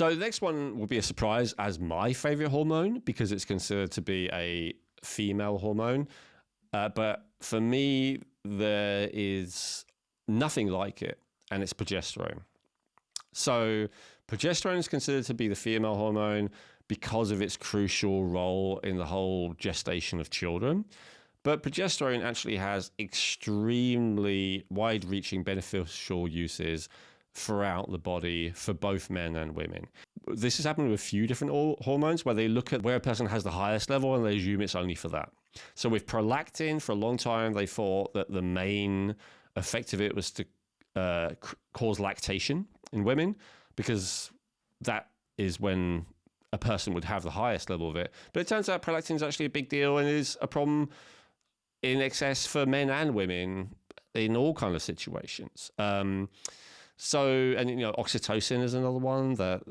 So the next one will be a surprise as my favorite hormone because it's considered to be a female hormone. But for me, there is nothing like it, and it's progesterone. So progesterone is considered to be the female hormone because of its crucial role in the whole gestation of children. But progesterone actually has extremely wide-reaching beneficial uses throughout the body for both men and women. This has happened with a few different hormones where they look at where a person has the highest level and they assume it's only for that. So with prolactin, for a long time, they thought that the main effect of it was to cause lactation in women because that is when a person would have the highest level of it. But it turns out prolactin is actually a big deal and is a problem in excess for men and women in all kind of situations. Oxytocin is another one that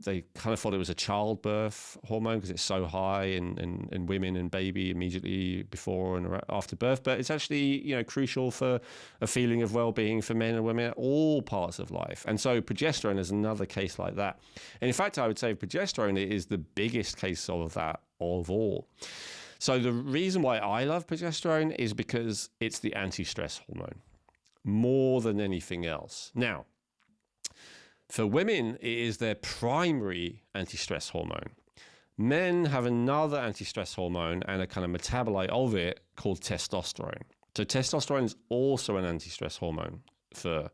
they kind of thought it was a childbirth hormone because it's so high in women and baby immediately before and after birth. But it's actually, crucial for a feeling of well-being for men and women at all parts of life. And so progesterone is another case like that. And in fact, I would say progesterone is the biggest case of that of all. So the reason why I love progesterone is because it's the anti-stress hormone more than anything else. Now, for women, it is their primary anti-stress hormone. Men have another anti-stress hormone and a kind of metabolite of it called testosterone. So testosterone is also an anti-stress hormone for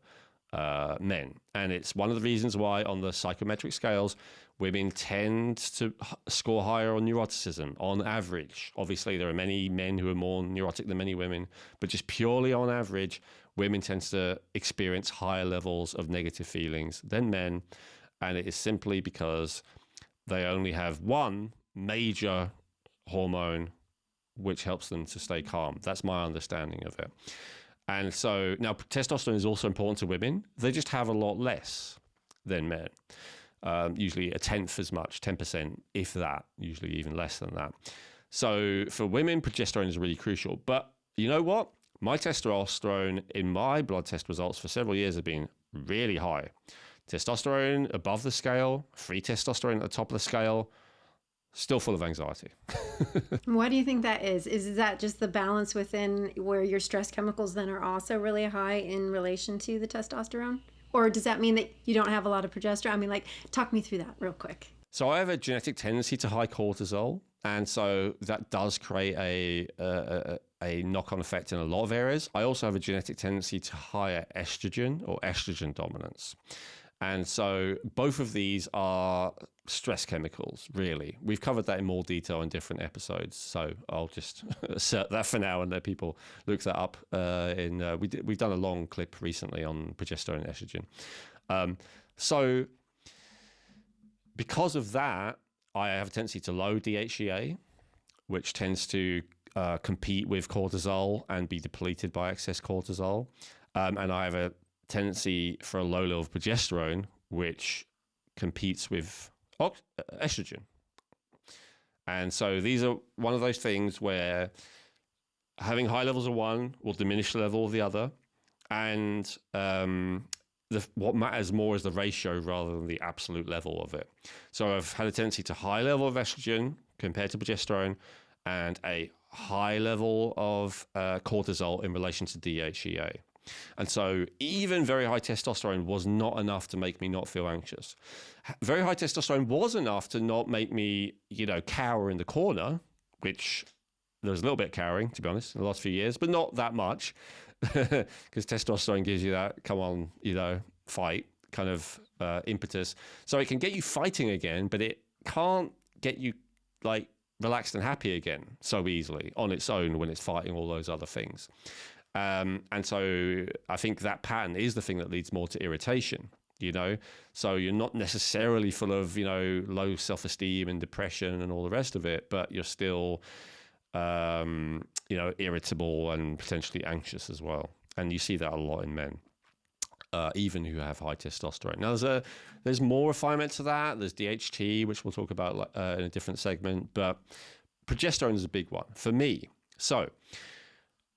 men. And it's one of the reasons why on the psychometric scales, women tend to score higher on neuroticism on average. Obviously, there are many men who are more neurotic than many women, but just purely on average, women tend to experience higher levels of negative feelings than men. And it is simply because they only have one major hormone which helps them to stay calm. That's my understanding of it. And so now testosterone is also important to women. They just have a lot less than men. Usually a tenth as much, 10%, if that, usually even less than that. So for women, progesterone is really crucial. But you know what? My testosterone in my blood test results for several years have been really high. Testosterone above the scale, free testosterone at the top of the scale, still full of anxiety. Why do you think that is? Is that just the balance within where your stress chemicals then are also really high in relation to the testosterone? Or does that mean that you don't have a lot of progesterone? I mean, talk me through that real quick. So I have a genetic tendency to high cortisol. And so that does create a knock-on effect in a lot of areas. I also have a genetic tendency to higher estrogen or estrogen dominance. And so both of these are stress chemicals, really. We've covered that in more detail in different episodes. So I'll just assert that for now and let people look that up. We've done a long clip recently on progesterone and estrogen. So because of that, I have a tendency to low DHEA, which tends to compete with cortisol and be depleted by excess cortisol. And I have a tendency for a low level of progesterone, which competes with estrogen. And so these are one of those things where having high levels of one will diminish the level of the other. And what matters more is the ratio rather than the absolute level of it. So I've had a tendency to high level of estrogen compared to progesterone and a high level of cortisol in relation to DHEA. And so even very high testosterone was not enough to make me not feel anxious. Very high testosterone was enough to not make me, cower in the corner, which there was a little bit of cowering, to be honest, in the last few years, but not that much because testosterone gives you that, come on, fight kind of impetus. So it can get you fighting again, but it can't get you relaxed and happy again so easily on its own when it's fighting all those other things. And so I think that pattern is the thing that leads more to irritation, so you're not necessarily full of, low self-esteem and depression and all the rest of it, but you're still, irritable and potentially anxious as well. And you see that a lot in men, even who have high testosterone. Now there's more refinement to that. There's DHT, which we'll talk about in a different segment, but progesterone is a big one for me. So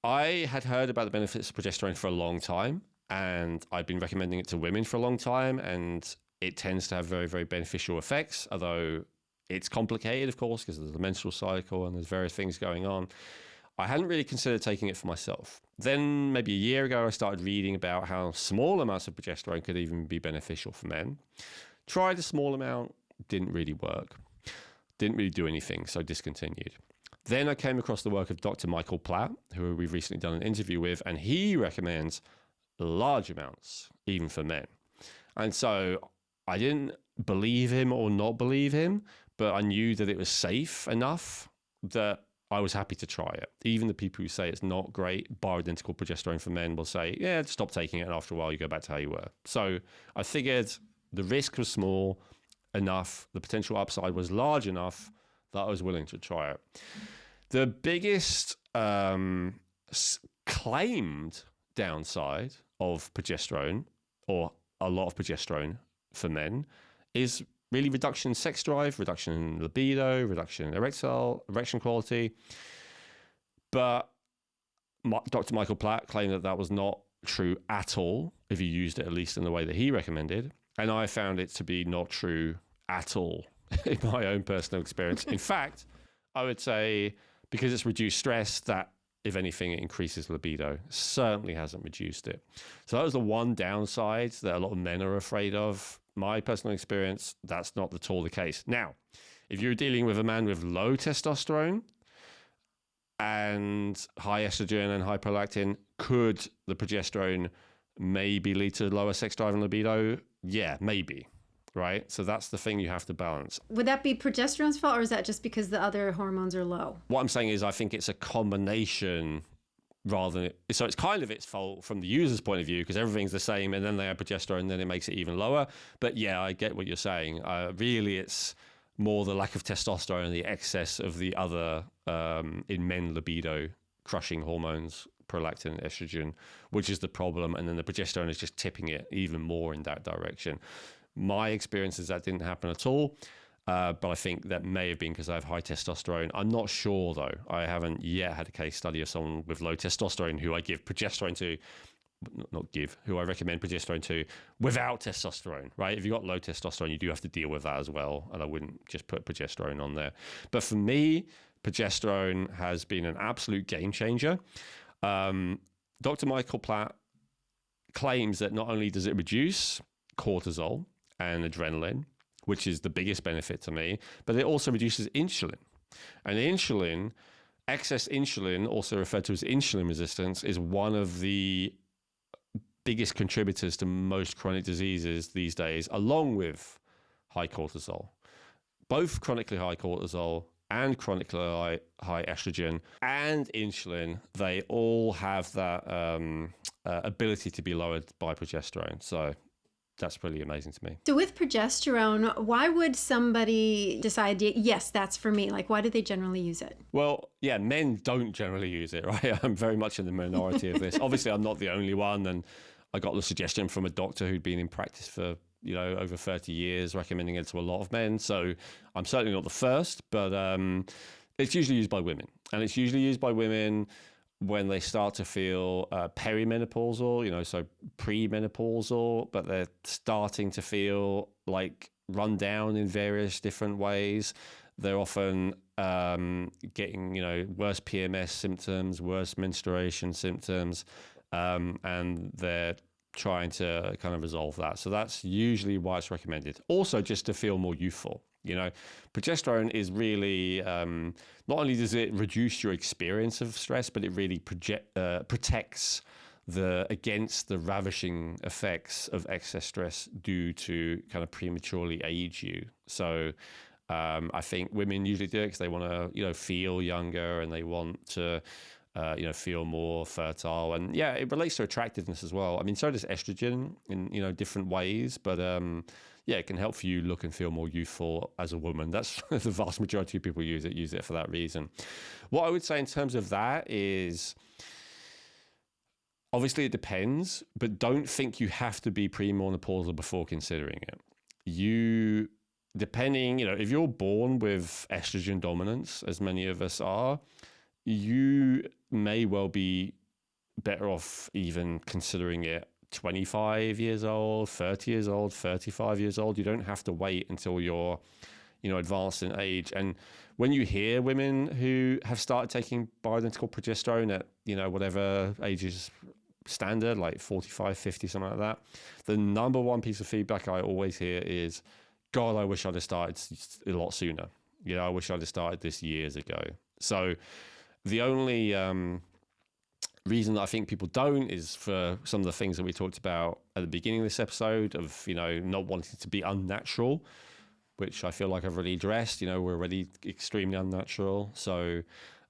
I had heard about the benefits of progesterone for a long time, and I'd been recommending it to women for a long time. And it tends to have very, very beneficial effects, although it's complicated, of course, because there's the menstrual cycle and there's various things going on. I hadn't really considered taking it for myself. Then maybe a year ago, I started reading about how small amounts of progesterone could even be beneficial for men. Tried a small amount, didn't really work. Didn't really do anything, so discontinued. Then I came across the work of Dr. Michael Platt, who we've recently done an interview with, and he recommends large amounts, even for men. And so I didn't believe him or not believe him, but I knew that it was safe enough that I was happy to try it. Even the people who say it's not great, bioidentical progesterone for men will say, yeah, stop taking it, and after a while you go back to how you were. So I figured the risk was small enough, the potential upside was large enough that I was willing to try it. The biggest claimed downside of progesterone, or a lot of progesterone for men, is really reduction in sex drive, reduction in libido, reduction in erection quality. But Dr. Michael Platt claimed that that was not true at all if you used it at least in the way that he recommended. And I found it to be not true at all in my own personal experience. In fact, I would say because it's reduced stress, that if anything, it increases libido. Certainly hasn't reduced it. So that was the one downside that a lot of men are afraid of. My personal experience, that's not at all the case. Now, if you're dealing with a man with low testosterone and high estrogen and high prolactin, could the progesterone maybe lead to lower sex drive and libido? Yeah, maybe. Right? So that's the thing you have to balance. Would that be progesterone's fault, or is that just because the other hormones are low? What I'm saying is I think it's a combination rather than... So it's kind of its fault from the user's point of view because everything's the same and then they add progesterone and then it makes it even lower. But yeah, I get what you're saying. Really, it's more the lack of testosterone and the excess of the other, in men, libido crushing hormones, prolactin and estrogen, which is the problem. And then the progesterone is just tipping it even more in that direction. My experience is that didn't happen at all, but I think that may have been because I have high testosterone. I'm not sure, though. I haven't yet had a case study of someone with low testosterone who I give progesterone to, who I recommend progesterone to without testosterone, right? If you've got low testosterone, you do have to deal with that as well, and I wouldn't just put progesterone on there. But for me, progesterone has been an absolute game changer. Dr. Michael Platt claims that not only does it reduce cortisol and adrenaline, which is the biggest benefit to me, but it also reduces insulin. And insulin, excess insulin, also referred to as insulin resistance, is one of the biggest contributors to most chronic diseases these days, along with high cortisol. Both chronically high cortisol and chronically high estrogen and insulin, they all have that ability to be lowered by progesterone. So that's really amazing to me. So with progesterone, why would somebody decide, yes, that's for me? Like, why do they generally use it? Well, yeah, men don't generally use it, right? I'm very much in the minority of this. Obviously, I'm not the only one. And I got the suggestion from a doctor who'd been in practice for, over 30 years, recommending it to a lot of men. So I'm certainly not the first, but it's usually used by women. And it's usually used by women when they start to feel perimenopausal, so premenopausal, but they're starting to feel like run down in various different ways. They're often getting, worse PMS symptoms, worse menstruation symptoms, and they're trying to kind of resolve that. So that's usually why it's recommended. Also, just to feel more youthful. Progesterone is really, not only does it reduce your experience of stress, but it really protects against the ravishing effects of excess stress due to kind of prematurely age you. So I think women usually do it because they want to, feel younger and they want to, feel more fertile. And yeah, it relates to attractiveness as well. I mean, so does estrogen in, different ways, but yeah, it can help you look and feel more youthful as a woman. That's the vast majority of people use it for that reason. What I would say in terms of that is, obviously it depends, but don't think you have to be premenopausal before considering it. Depending, if you're born with estrogen dominance, as many of us are, you may well be better off even considering it 25 years old, 30 years old, 35 years old. You don't have to wait until you're, advanced in age. And when you hear women who have started taking bioidentical progesterone at, whatever age is standard, like 45, 50, something like that, the number one piece of feedback I always hear is, God, I wish I'd have started a lot sooner. I wish I'd have started this years ago. So the only reason that I think people don't is for some of the things that we talked about at the beginning of this episode of, not wanting to be unnatural, which I feel like I've already addressed. We're already extremely unnatural. So,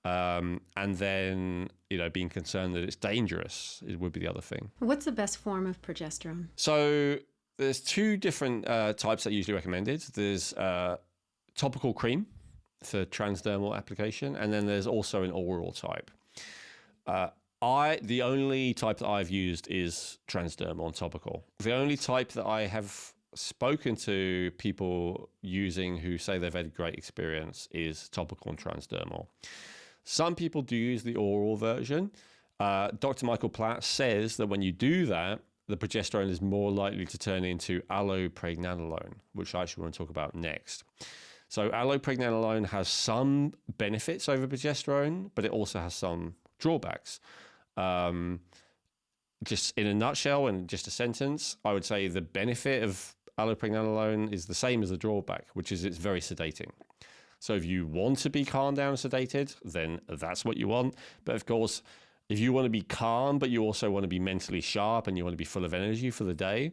and then, being concerned that it's dangerous, it would be the other thing. What's the best form of progesterone? So there's two different types that are usually recommended. There's topical cream for transdermal application, and then there's also an oral type. The only type that I've used is transdermal and topical. The only type that I have spoken to people using who say they've had a great experience is topical and transdermal. Some people do use the oral version. Dr. Michael Platt says that when you do that, the progesterone is more likely to turn into allopregnanolone, which I actually want to talk about next. So allopregnanolone has some benefits over progesterone, but it also has some drawbacks. Just in a nutshell, and just a sentence, I would say the benefit of allopregnanolone is the same as the drawback, which is it's very sedating. So if you want to be calmed down and sedated, then that's what you want. But of course, if you want to be calm, but you also want to be mentally sharp and you want to be full of energy for the day,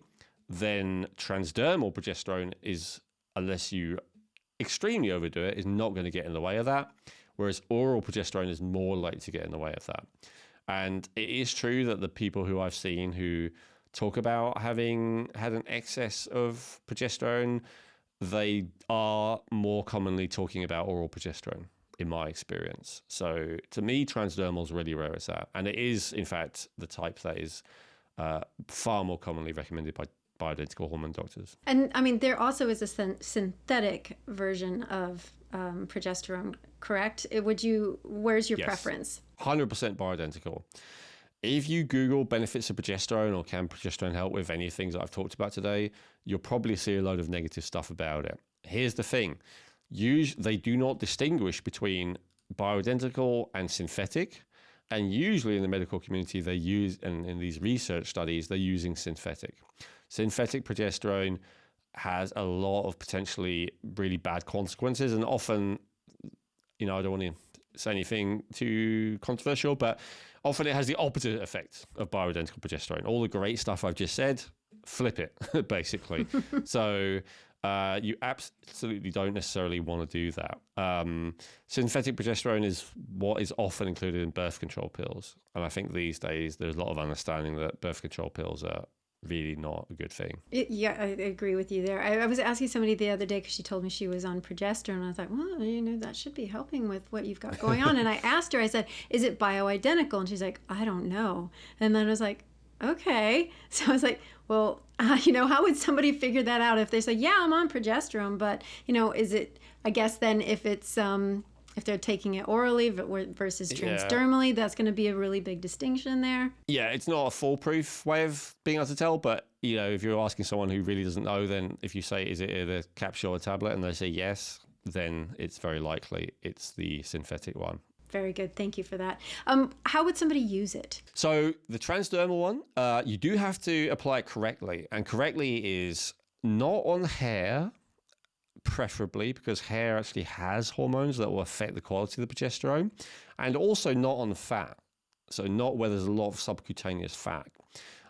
then transdermal progesterone is, unless you extremely overdo it, is not going to get in the way of that. Whereas oral progesterone is more likely to get in the way of that. And it is true that the people who I've seen who talk about having had an excess of progesterone, they are more commonly talking about oral progesterone, in my experience. So to me, transdermal is really where it's at. And it is, in fact, the type that is far more commonly recommended by bioidentical hormone doctors. And I mean, there also is a synthetic version of progesterone, correct? Where's your preference? 100% bioidentical. If you Google benefits of progesterone or can progesterone help with any things that I've talked about today, you'll probably see a load of negative stuff about it. Here's the thing. They do not distinguish between bioidentical and synthetic. And usually in the medical community, they use, and in these research studies, they're using synthetic. Synthetic progesterone has a lot of potentially really bad consequences. And often, I don't want to say anything too controversial, but often it has the opposite effect of bioidentical progesterone. All the great stuff I've just said, flip it, basically. So you absolutely don't necessarily want to do that. Synthetic progesterone is what is often included in birth control pills. And I think these days there's a lot of understanding that birth control pills are really not a good thing. Yeah, I agree with you there. I was asking somebody the other day because she told me she was on progesterone. And I was like, well, that should be helping with what you've got going on. And I asked her, I said, is it bioidentical? And she's like, I don't know. And then I was like, okay. So I was like, well, how would somebody figure that out if they say, yeah, I'm on progesterone, but, is it, I guess then if it's, if they're taking it orally versus transdermally, that's going to be a really big distinction there. Yeah, it's not a foolproof way of being able to tell, but, if you're asking someone who really doesn't know, then if you say, is it a capsule or a tablet, and they say yes, then it's very likely it's the synthetic one. Very good. Thank you for that. How would somebody use it? So the transdermal one, you do have to apply it correctly. And correctly is not on hair, preferably, because hair actually has hormones that will affect the quality of the progesterone, and also not on fat. So not where there's a lot of subcutaneous fat.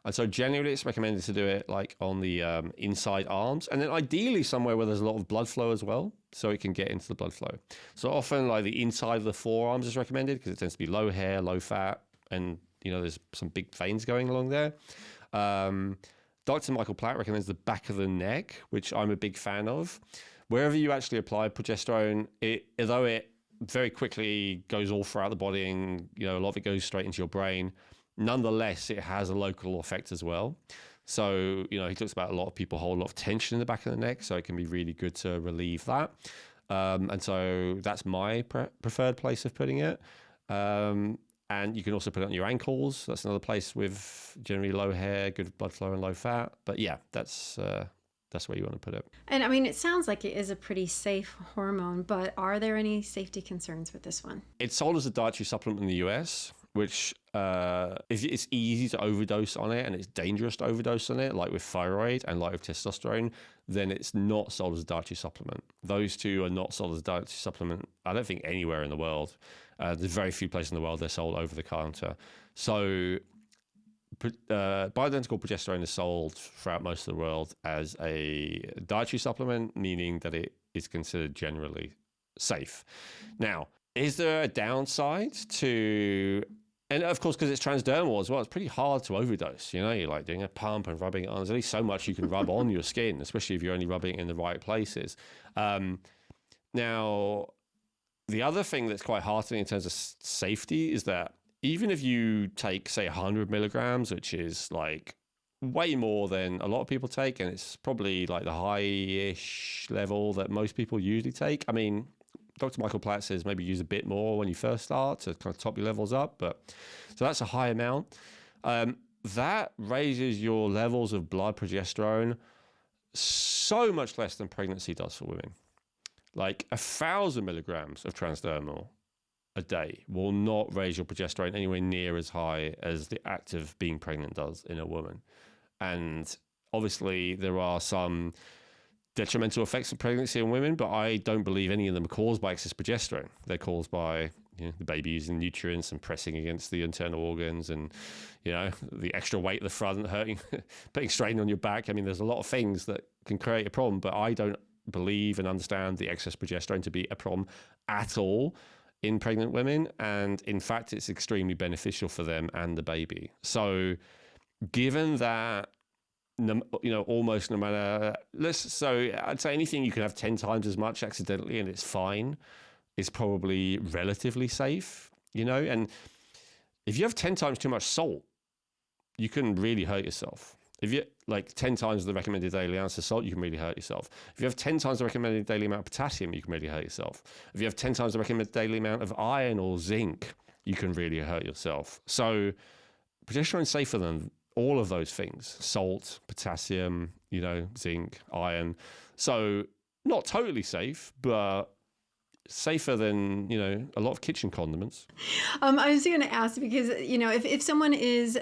And so generally it's recommended to do it like on the inside arms, and then ideally somewhere where there's a lot of blood flow as well, so it can get into the blood flow. So often like the inside of the forearms is recommended because it tends to be low hair, low fat, and there's some big veins going along there. Dr. Michael Platt recommends the back of the neck, which I'm a big fan of. Wherever you actually apply progesterone, although it very quickly goes all throughout the body and a lot of it goes straight into your brain, nonetheless, it has a local effect as well. So, he talks about a lot of people hold a lot of tension in the back of the neck, so it can be really good to relieve that. And so that's my preferred place of putting it. And you can also put it on your ankles. That's another place with generally low hair, good blood flow, and low fat. But yeah, that's where you want to put it. And I mean, it sounds like it is a pretty safe hormone, but are there any safety concerns with this one? It's sold as a dietary supplement in the US, which if it's easy to overdose on it and it's dangerous to overdose on it, like with thyroid and like with testosterone, then it's not sold as a dietary supplement. Those two are not sold as a dietary supplement, I don't think, anywhere in the world. There's very few places in the world they're sold over the counter. So bioidentical progesterone is sold throughout most of the world as a dietary supplement, meaning that it is considered generally safe. Now, is there a downside to, and of course, because it's transdermal as well, it's pretty hard to overdose. You know, you're like doing a pump and rubbing it on. There's only so much you can rub on your skin, especially if you're only rubbing it in the right places. Now, the other thing that's quite heartening in terms of safety is that even if you take, say, 100 milligrams, which is like way more than a lot of people take, and it's probably like the high-ish level that most people usually take. I mean, Dr. Michael Platt says maybe use a bit more when you first start to kind of top your levels up, but so that's a high amount. That raises your levels of blood progesterone so much less than pregnancy does for women. Like 1,000 milligrams of transdermal a day will not raise your progesterone anywhere near as high as the act of being pregnant does in a woman. And obviously there are some detrimental effects of pregnancy in women, but I don't believe any of them are caused by excess progesterone. They're caused by the baby using nutrients and pressing against the internal organs, and the extra weight at the front hurting, putting strain on your back. I mean, there's a lot of things that can create a problem, but I don't believe and understand the excess progesterone to be a problem at all in pregnant women, and in fact it's extremely beneficial for them and the baby. So given that, almost no matter, so I'd say anything you can have 10 times as much accidentally and it's fine, is probably relatively safe, and if you have 10 times too much salt, you can really hurt yourself. If you like 10 times the recommended daily ounce of salt, you can really hurt yourself. If you have 10 times the recommended daily amount of potassium, you can really hurt yourself. If you have 10 times the recommended daily amount of iron or zinc, you can really hurt yourself. So progesterone is safer than all of those things: salt, potassium, zinc, iron. So not totally safe, but safer than, a lot of kitchen condiments. I was going to ask because, if someone is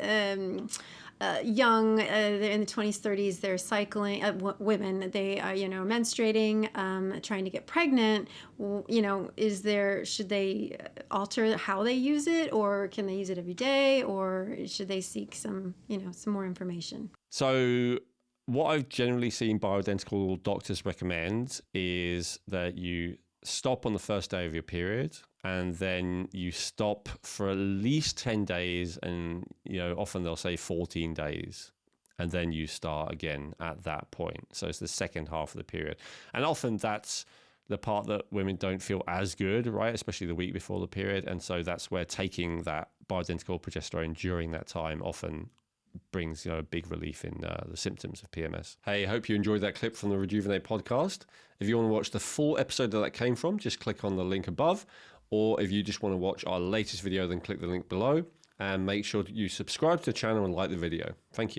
young, they're in the 20s, 30s, they're cycling, women, they are, menstruating, trying to get pregnant, should they alter how they use it, or can they use it every day, or should they seek some more information? So what I've generally seen bioidentical doctors recommend is that you stop on the first day of your period, and then you stop for at least 10 days, and often they'll say 14 days, and then you start again at that point. So it's the second half of the period, and often that's the part that women don't feel as good, right? Especially the week before the period, and so that's where taking that bioidentical progesterone during that time often brings a big relief in the symptoms of PMS. Hey, hope you enjoyed that clip from the Rejuvenate podcast. If you want to watch the full episode that came from, just click on the link above. Or if you just want to watch our latest video, then click the link below, and make sure that you subscribe to the channel and like the video. Thank you.